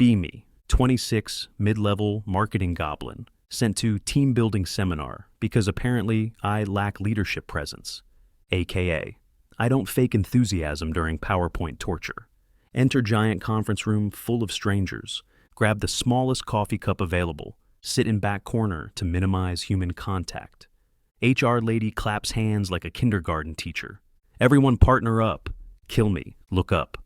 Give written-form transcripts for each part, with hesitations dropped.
Be me, 26, mid-level marketing goblin, sent to team building seminar because apparently I lack leadership presence, aka I don't fake enthusiasm during PowerPoint torture. Enter giant conference room full of strangers, grab the smallest coffee cup available, sit in back corner to minimize human contact. HR lady claps hands like a kindergarten teacher. Everyone partner up. Kill me. Look up.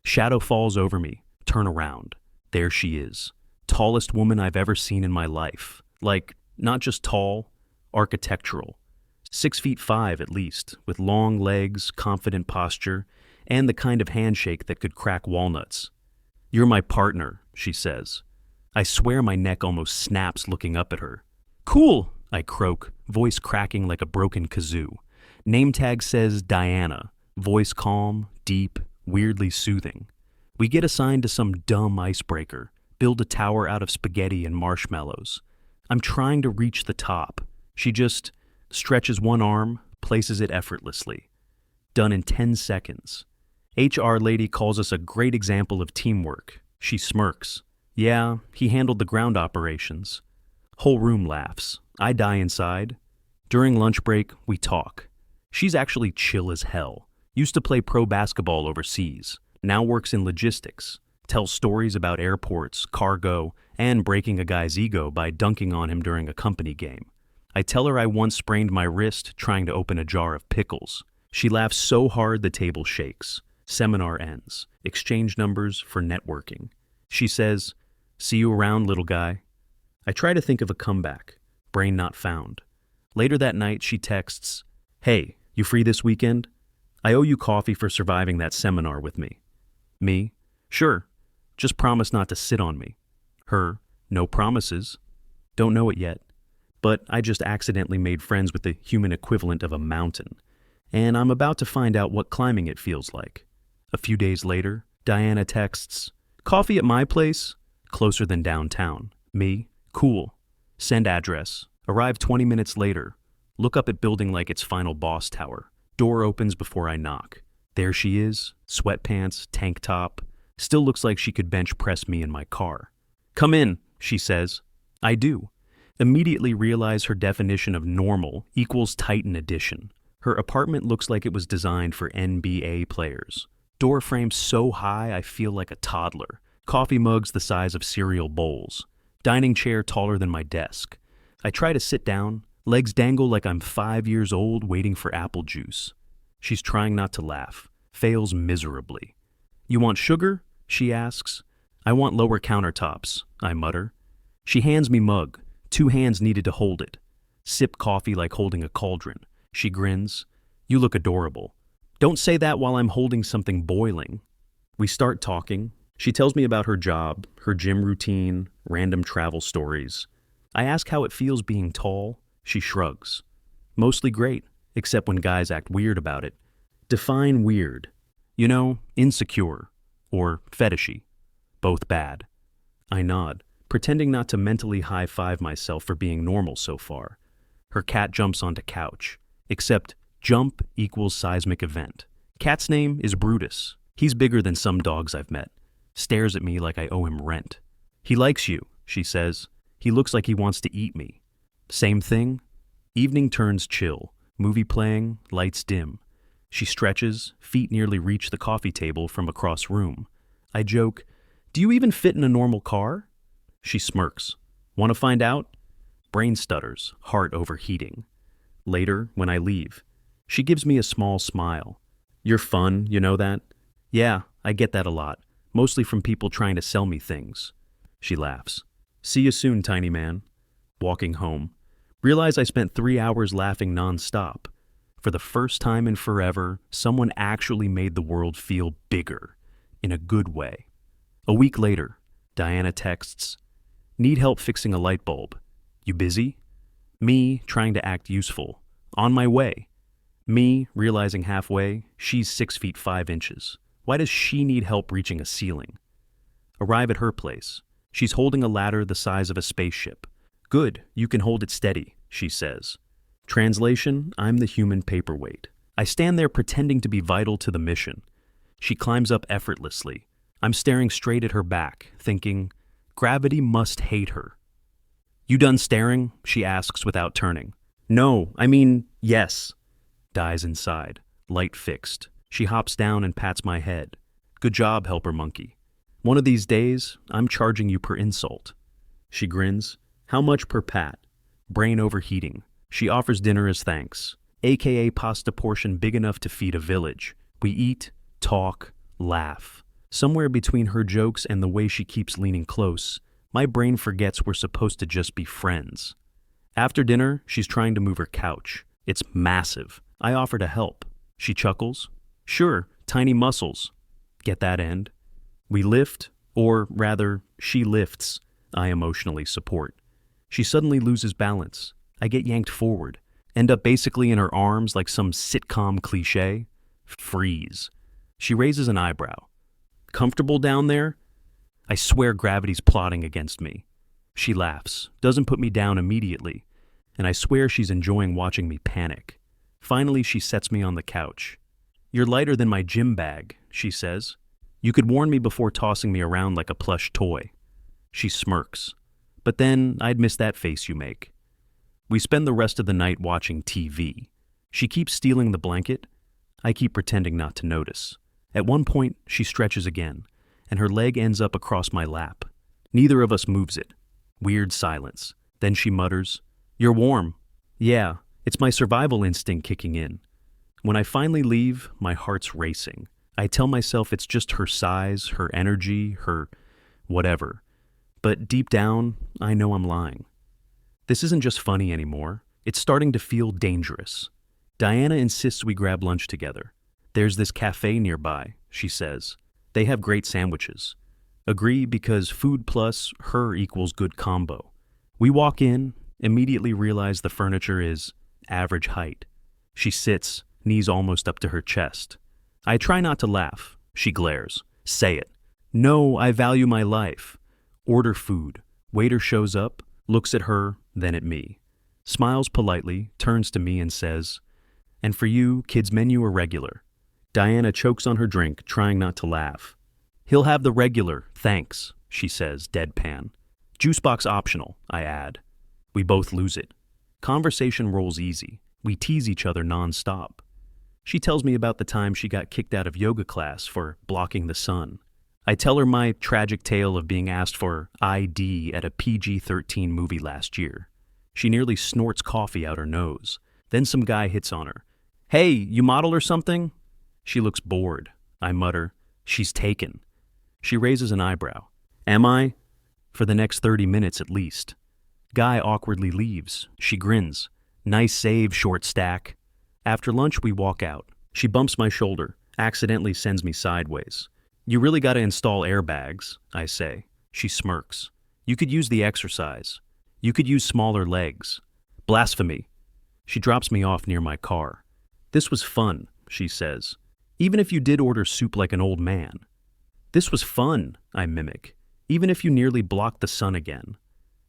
Shadow falls over me. Turn around. There she is. Tallest woman I've ever seen in my life. Like, not just tall, architectural. 6'5" at least, with long legs, confident posture, and the kind of handshake that could crack walnuts. "You're my partner," she says. I swear my neck almost snaps looking up at her. "Cool," I croak, voice cracking like a broken kazoo. Name tag says Diana, voice calm, deep, weirdly soothing. We get assigned to some dumb icebreaker, build a tower out of spaghetti and marshmallows. I'm trying to reach the top. She just stretches one arm, places it effortlessly. Done in 10 seconds. HR lady calls us a great example of teamwork. She smirks. Yeah, he handled the ground operations. Whole room laughs. I die inside. During lunch break, we talk. She's actually chill as hell. Used to play pro basketball overseas. Now works in logistics. Tells stories about airports, cargo, and breaking a guy's ego by dunking on him during a company game. I tell her I once sprained my wrist trying to open a jar of pickles. She laughs so hard the table shakes. Seminar ends. Exchange numbers for networking. She says, "See you around, little guy." I try to think of a comeback. Brain not found. Later that night, she texts, "Hey, you free this weekend? I owe you coffee for surviving that seminar with me." Me, "Sure. Just promise not to sit on me." Her, "No promises. Don't know it yet. But I just accidentally made friends with the human equivalent of a mountain. And I'm about to find out what climbing it feels like." A few days later, Diana texts, "Coffee at my place? Closer than downtown." Me, "Cool. Send address. Arrive 20 minutes later. Look up at building like its final boss tower. Door opens before I knock. There she is, sweatpants, tank top. Still looks like she could bench press me in my car. "Come in," she says. I do. Immediately realize her definition of normal equals Titan edition. Her apartment looks like it was designed for NBA players. Door frame so high I feel like a toddler. Coffee mugs the size of cereal bowls. Dining chair taller than my desk. I try to sit down. Legs dangle like I'm 5 years old waiting for apple juice. She's trying not to laugh. Fails miserably. "You want sugar?" she asks. "I want lower countertops," I mutter. She hands me mug. 2 hands needed to hold it. Sip coffee like holding a cauldron. She grins. "You look adorable." Don't say that while I'm holding something boiling. We start talking. She tells me about her job, her gym routine, random travel stories. I ask how it feels being tall. She shrugs. "Mostly great, except when guys act weird about it." Define weird. You know, insecure. Or fetishy. Both bad. I nod, pretending not to mentally high-five myself for being normal so far. Her cat jumps onto couch. Except jump equals seismic event. Cat's name is Brutus. He's bigger than some dogs I've met. Stares at me like I owe him rent. "He likes you," she says. "He looks like he wants to eat me." Same thing? Evening turns chill. Movie playing, lights dim. She stretches, feet nearly reach the coffee table from across room. I joke, "Do you even fit in a normal car?" She smirks. "Want to find out?" Brain stutters, heart overheating. Later, when I leave, she gives me a small smile. "You're fun, you know that?" "Yeah, I get that a lot, mostly from people trying to sell me things." She laughs. "See you soon, tiny man." Walking home, realize I spent 3 hours laughing nonstop. For the first time in forever, someone actually made the world feel bigger, in a good way. A week later, Diana texts, "Need help fixing a light bulb. You busy?" Me, trying to act useful. "On my way." Me, realizing halfway, she's 6'5". Why does she need help reaching a ceiling? Arrive at her place. She's holding a ladder the size of a spaceship. "Good, you can hold it steady," she says. Translation, I'm the human paperweight. I stand there pretending to be vital to the mission. She climbs up effortlessly. I'm staring straight at her back, thinking, gravity must hate her. You done staring? She asks without turning. No, I mean, yes. Dies inside, light fixed. She hops down and pats my head. Good job, helper monkey. One of these days, I'm charging you per insult. She grins. How much per pat? Brain overheating. She offers dinner as thanks, aka pasta portion big enough to feed a village. We eat, talk, laugh. Somewhere between her jokes and the way she keeps leaning close, my brain forgets we're supposed to just be friends. After dinner, she's trying to move her couch. It's massive. I offer to help. She chuckles. Sure, tiny muscles. Get that end? We lift, or rather, she lifts. I emotionally support. She suddenly loses balance. I get yanked forward, end up basically in her arms like some sitcom cliche. Freeze. She raises an eyebrow. Comfortable down there? I swear gravity's plotting against me. She laughs, doesn't put me down immediately, and I swear she's enjoying watching me panic. Finally, she sets me on the couch. You're lighter than my gym bag, she says. You could warn me before tossing me around like a plush toy. She smirks. But then I'd miss that face you make. We spend the rest of the night watching TV. She keeps stealing the blanket. I keep pretending not to notice. At one point, she stretches again, and her leg ends up across my lap. Neither of us moves it. Weird silence. Then she mutters, You're warm. Yeah, it's my survival instinct kicking in. When I finally leave, my heart's racing. I tell myself it's just her size, her energy, her whatever. But deep down, I know I'm lying. This isn't just funny anymore. It's starting to feel dangerous. Diana insists we grab lunch together. There's this cafe nearby, she says. They have great sandwiches. Agree because food plus her equals good combo. We walk in, immediately realize the furniture is average height. She sits, knees almost up to her chest. I try not to laugh. She glares. Say it. No, I value my life. Order food. Waiter shows up, looks at her, then at me. Smiles politely, turns to me and says, And for you, kids' menu or regular? Diana chokes on her drink, trying not to laugh. He'll have the regular, thanks, she says, deadpan. Juice box optional, I add. We both lose it. Conversation rolls easy. We tease each other nonstop. She tells me about the time she got kicked out of yoga class for blocking the sun. I tell her my tragic tale of being asked for ID at a PG-13 movie last year. She nearly snorts coffee out her nose. Then some guy hits on her. Hey, you model or something? She looks bored. I mutter, She's taken. She raises an eyebrow. Am I? For the next 30 minutes at least. Guy awkwardly leaves. She grins. Nice save, short stack. After lunch, we walk out. She bumps my shoulder, accidentally sends me sideways. You really gotta install airbags, I say. She smirks. You could use the exercise. You could use smaller legs. Blasphemy. She drops me off near my car. This was fun, she says. Even if you did order soup like an old man. This was fun, I mimic. Even if you nearly blocked the sun again.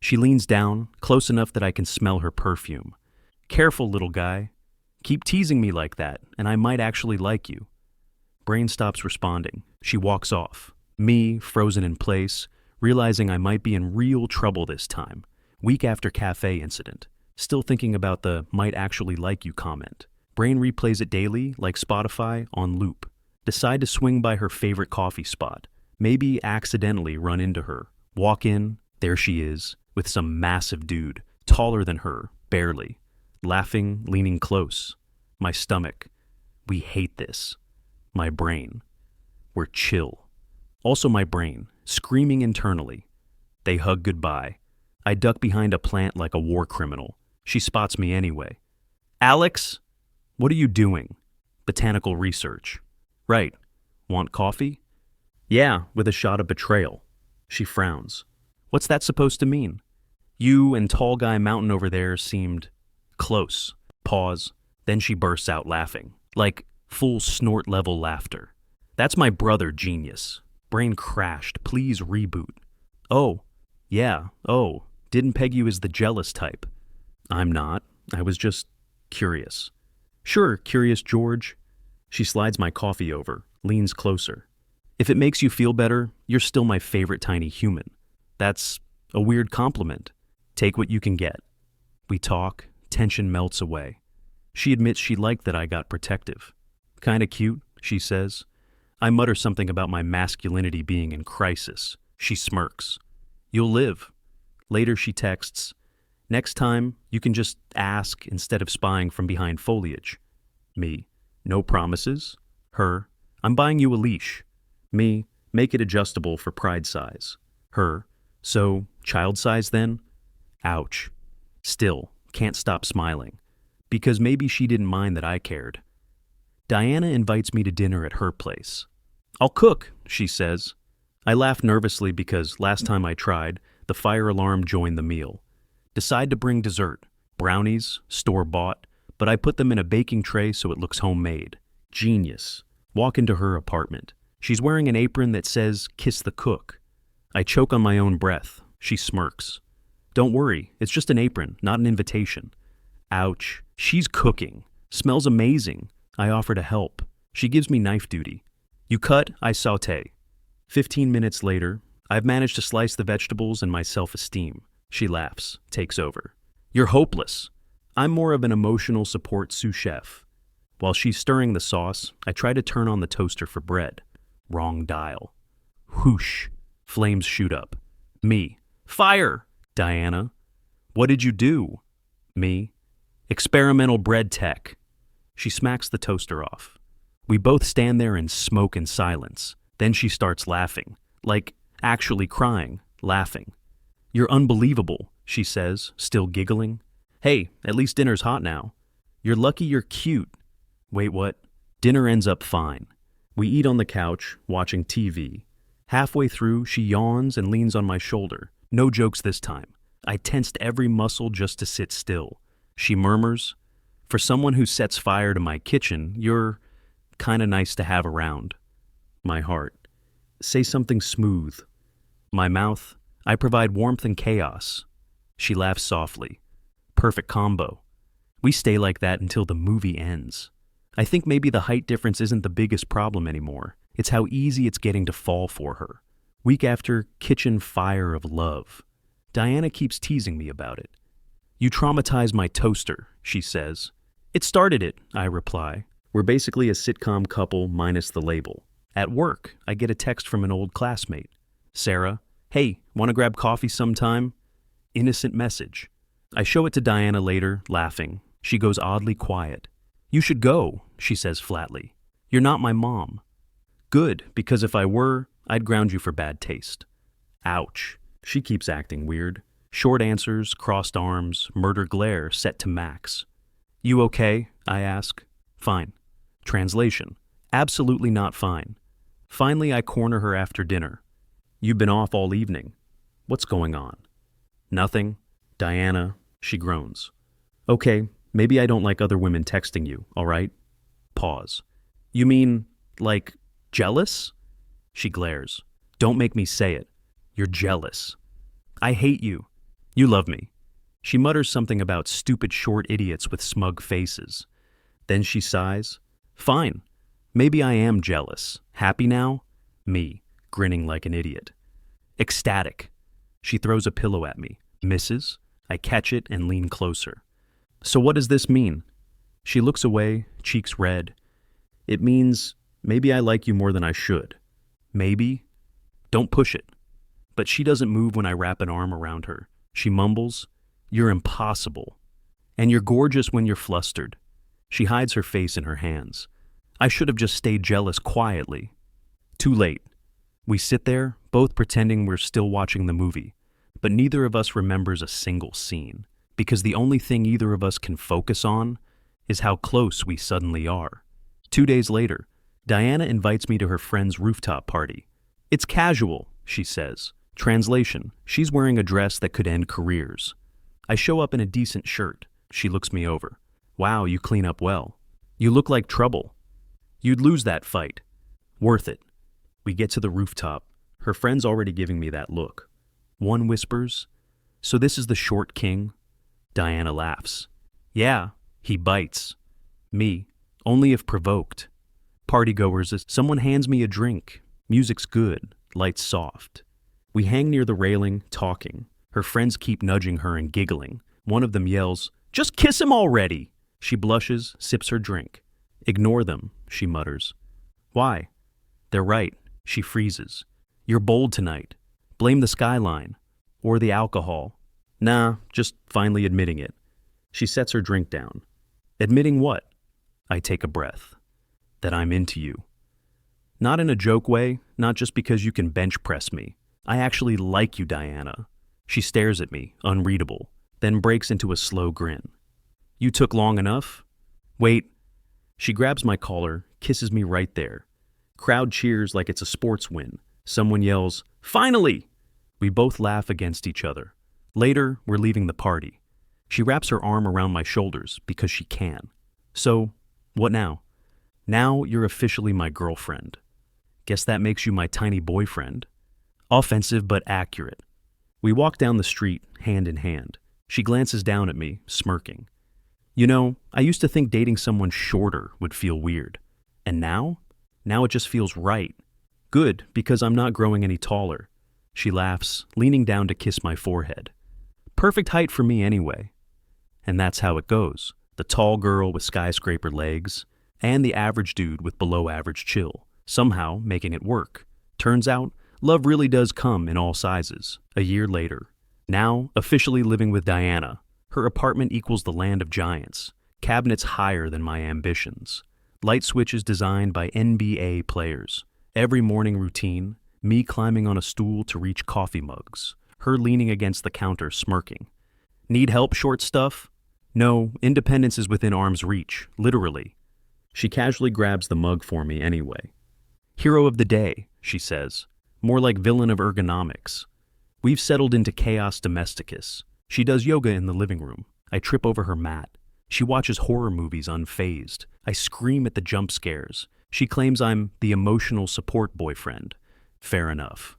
She leans down, close enough that I can smell her perfume. Careful, little guy. Keep teasing me like that, and I might actually like you. Brain stops responding. She walks off. Me, frozen in place, realizing I might be in real trouble this time. Week after cafe incident. Still thinking about the might actually like you comment. Brain replays it daily, like Spotify, on loop. Decide to swing by her favorite coffee spot. Maybe accidentally run into her. Walk in, there she is, with some massive dude, taller than her, barely. Laughing, leaning close. My stomach. We hate this. My brain. We're chill. Also my brain, screaming internally. They hug goodbye. I duck behind a plant like a war criminal. She spots me anyway. Alex? What are you doing? Botanical research. Right. Want coffee? Yeah, with a shot of betrayal. She frowns. What's that supposed to mean? You and tall guy mountain over there seemed close. Pause. Then she bursts out laughing. Like full snort level laughter. That's my brother, genius. Brain crashed. Please reboot. Oh. Yeah. Oh. Didn't peg you as the jealous type. I'm not. I was just curious. Sure, Curious George. She slides my coffee over, leans closer. If it makes you feel better, you're still my favorite tiny human. That's a weird compliment. Take what you can get. We talk, tension melts away. She admits she liked that I got protective. Kinda cute, she says. I mutter something about my masculinity being in crisis. She smirks. You'll live. Later she texts, next time you can just ask instead of spying from behind foliage. Me, no promises. Her, I'm buying you a leash. Me, make it adjustable for pride size. Her, so child size then? Ouch. Still, can't stop smiling. Because maybe she didn't mind that I cared. Diana invites me to dinner at her place. I'll cook, she says. I laugh nervously because last time I tried, the fire alarm joined the meal. Decide to bring dessert. Brownies, store-bought, but I put them in a baking tray so it looks homemade. Genius. Walk into her apartment. She's wearing an apron that says, "Kiss the cook." I choke on my own breath. She smirks. Don't worry, it's just an apron, not an invitation. Ouch. She's cooking. Smells amazing. I offer to help. She gives me knife duty. You cut, I saute. 15 minutes later, I've managed to slice the vegetables and my self-esteem. She laughs, takes over. You're hopeless. I'm more of an emotional support sous chef. While she's stirring the sauce, I try to turn on the toaster for bread. Wrong dial. Whoosh. Flames shoot up. Me. Fire! Diana. What did you do? Me. Experimental bread tech. She smacks the toaster off. We both stand there and smoke in silence. Then she starts laughing. Like, actually crying, laughing. You're unbelievable, she says, still giggling. Hey, at least dinner's hot now. You're lucky you're cute. Wait, what? Dinner ends up fine. We eat on the couch, watching TV. Halfway through, she yawns and leans on my shoulder. No jokes this time. I tensed every muscle just to sit still. She murmurs, "For someone who sets fire to my kitchen, you're kinda nice to have around." My heart. Say something smooth. My mouth. I provide warmth and chaos. She laughs softly. Perfect combo. We stay like that until the movie ends. I think maybe the height difference isn't the biggest problem anymore. It's how easy it's getting to fall for her. Week after kitchen fire of love. Diana keeps teasing me about it. You traumatized my toaster, she says. It started it, I reply. We're basically a sitcom couple minus the label. At work, I get a text from an old classmate. Sarah, hey, want to grab coffee sometime? Innocent message. I show it to Diana later, laughing. She goes oddly quiet. You should go, she says flatly. You're not my mom. Good, because if I were, I'd ground you for bad taste. Ouch. She keeps acting weird. Short answers, crossed arms, murder glare set to max. You okay? I ask. Fine. Translation. Absolutely not fine. Finally, I corner her after dinner. You've been off all evening. What's going on? Nothing. Diana, she groans. Okay, maybe I don't like other women texting you, all right? Pause. You mean, like, jealous? She glares. Don't make me say it. You're jealous. I hate you. You love me. She mutters something about stupid short idiots with smug faces. Then she sighs. Fine. Maybe I am jealous. Happy now? Me, grinning like an idiot. Ecstatic. She throws a pillow at me. Misses. I catch it and lean closer. So what does this mean? She looks away, cheeks red. It means maybe I like you more than I should. Maybe. Don't push it. But she doesn't move when I wrap an arm around her. She mumbles, You're impossible. And you're gorgeous when you're flustered. She hides her face in her hands. I should have just stayed jealous quietly. Too late. We sit there, both pretending we're still watching the movie, but neither of us remembers a single scene, because the only thing either of us can focus on is how close we suddenly are. 2 days later, Diana invites me to her friend's rooftop party. It's casual, she says. Translation, she's wearing a dress that could end careers. I show up in a decent shirt. She looks me over. Wow, you clean up well. You look like trouble. You'd lose that fight. Worth it. We get to the rooftop. Her friend's already giving me that look. One whispers, So this is the short king? Diana laughs. Yeah, he bites. Me, only if provoked. Partygoers, someone hands me a drink. Music's good, lights soft. We hang near the railing, talking. Her friends keep nudging her and giggling. One of them yells, "Just kiss him already!" She blushes, sips her drink. "Ignore them," she mutters. "Why?" "They're right." She freezes. "You're bold tonight. Blame the skyline. Or the alcohol." "Nah, just finally admitting it." She sets her drink down. "Admitting what?" I take a breath. "That I'm into you." Not in a joke way, not just because you can bench press me. I actually like you, Diana. She stares at me, unreadable, then breaks into a slow grin. "You took long enough?" "Wait." She grabs my collar, kisses me right there. Crowd cheers like it's a sports win. Someone yells, "Finally!" We both laugh against each other. Later, we're leaving the party. She wraps her arm around my shoulders because she can. "So, what now?" "Now you're officially my girlfriend." "Guess that makes you my tiny boyfriend." Offensive but accurate. We walk down the street, hand in hand. She glances down at me, smirking. "You know, I used to think dating someone shorter would feel weird. And now? Now it just feels right. Good, because I'm not growing any taller." She laughs, leaning down to kiss my forehead. "Perfect height for me anyway." And that's how it goes. The tall girl with skyscraper legs, and the average dude with below average chill, somehow making it work. Turns out, love really does come in all sizes. A year later. Now, officially living with Diana. Her apartment equals the land of giants. Cabinets higher than my ambitions. Light switches designed by NBA players. Every morning routine, me climbing on a stool to reach coffee mugs. Her leaning against the counter smirking. "Need help, short stuff?" "No, independence is within arm's reach, literally." She casually grabs the mug for me anyway. "Hero of the day," she says. More like villain of ergonomics. We've settled into chaos domesticus. She does yoga in the living room. I trip over her mat. She watches horror movies unfazed. I scream at the jump scares. She claims I'm the emotional support boyfriend. Fair enough.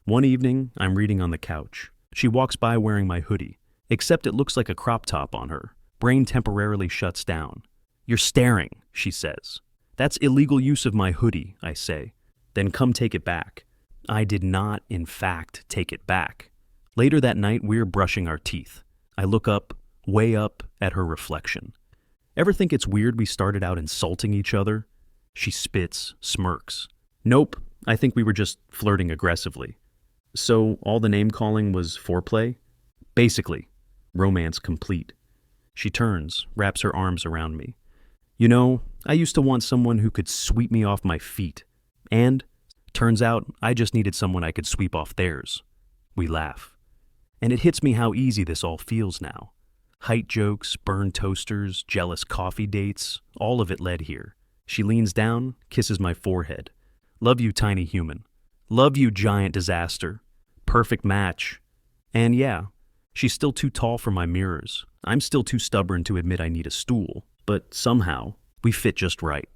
One evening, I'm reading on the couch. She walks by wearing my hoodie, except it looks like a crop top on her. Brain temporarily shuts down. "You're staring," she says. "That's illegal use of my hoodie," I say. "Then come take it back." I did not, in fact, take it back. Later that night, we're brushing our teeth. I look up, way up, at her reflection. "Ever think it's weird we started out insulting each other?" She spits, smirks. "Nope, I think we were just flirting aggressively." "So all the name-calling was foreplay?" "Basically. Romance complete." She turns, wraps her arms around me. "You know, I used to want someone who could sweep me off my feet. And turns out I just needed someone I could sweep off theirs." We laugh. And it hits me how easy this all feels now. Height jokes, burned toasters, jealous coffee dates, all of it led here. She leans down, kisses my forehead. "Love you, tiny human. Love you, giant disaster. Perfect match." And yeah, she's still too tall for my mirrors. I'm still too stubborn to admit I need a stool. But somehow, we fit just right.